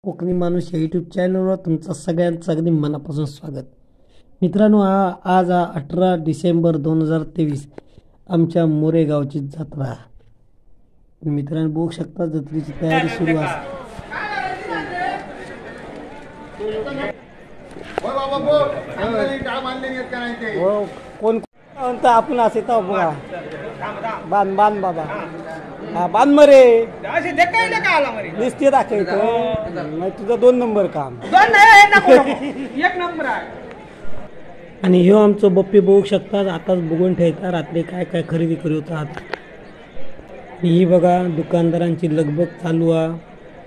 कोकणी माणूस या यूट्यूब चॅनलवर तुमचं सगळ्यांचं अगदी मनापासून स्वागत. मित्रांनो, आज 18 डिसेंबर 2023 आमच्या मोरेगावची जत्रा. मित्रांनो बघू शकता जत्रेची तयारी सुरू आहे. कोण म्हणता आपण असे तर बघा बांध बांध बाबा हा बांध मरे दिसते दाखवतो तुझं 2 नंबर काम एक नंबर आहे. आणि ह्यो आमचं बप्पी बघू शकतात. आताच बघून ठेवता रात्री काय काय खरेदी करीत आहात. ही बघा दुकानदारांची लगबग चालू आहे.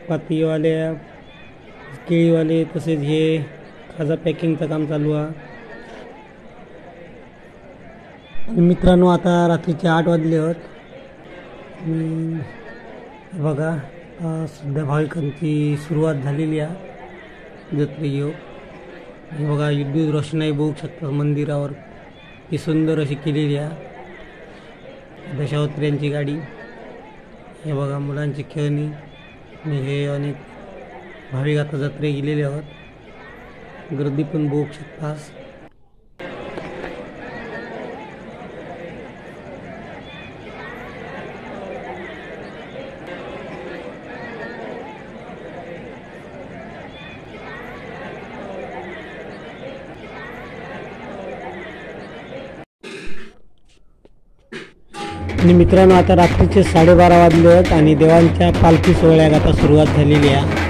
पातीवाल्या केळीवाले तसेच हे खाजा पॅकिंगचं काम चालू आहे. मित्रांनो आता रात्रीचे 8 वाजले आहेत. बघा सध्या भाविकांची सुरुवात झालेली आहे जत्रे योग. हे बघा विद्युत रोषणाई बघू शकता मंदिरावर ती सुंदर अशी केलेली आहे. दशावतारांची गाडी. हे बघा मुलांची खेळणी आणि हे अनेक भाविक आता जत्रे गेलेले आहोत. गर्दी पण बघू शकता. आणि मित्रांनो आता रात्रीचे 12:30 वाजले आहेत आणि देवांच्या पालखी सोहळ्याला आता सुरुवात झालेली आहे.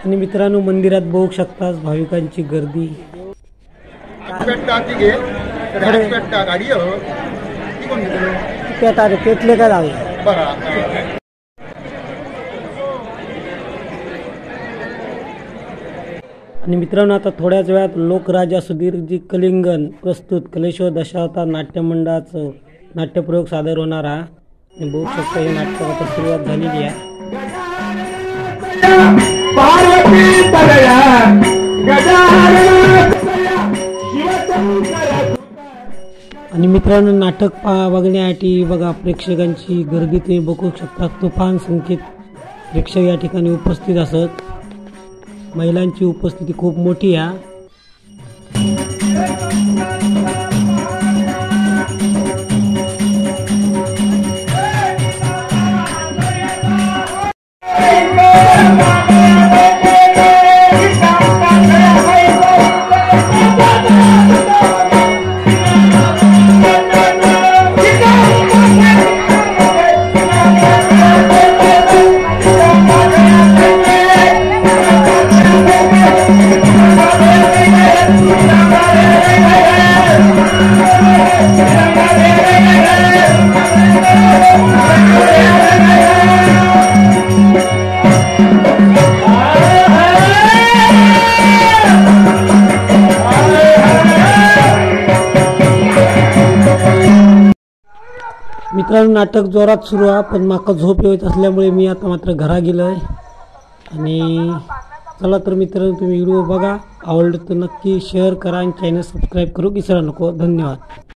आणि मित्रांनो मंदिरात बघू शकता भाविकांची गर्दी. पेटले का जावे. आणि मित्रांनो आता थोड्याच वेळात लोकराजा सुधीरजी कलिंगन प्रस्तुत कलेश्वर दशावतार नाट्य मंडळाचं नाट्यप्रयोग सादर होणार आहे. बघू शकता हे नाटक आता सुरुवात झालेली आहे. आणि मित्रांनो नाटक बघण्यासाठी बघा प्रेक्षकांची गर्दी तुम्ही बघू शकता. तुफान संख्येत प्रेक्षक या ठिकाणी उपस्थित असत. महिलांची उपस्थिती खूप मोठी आहे. मित्रांनो नाटक जोरात सुरू आहे पण माका झोप येत असल्यामुळे मी आता मात्र घरा गेलोय. आणि चला तर मित्रांनो, तुम्ही व्हिडिओ बघा, आवडलं तर नक्की शेअर करा आणि चॅनल सबस्क्राईब करू विसरू नको. धन्यवाद.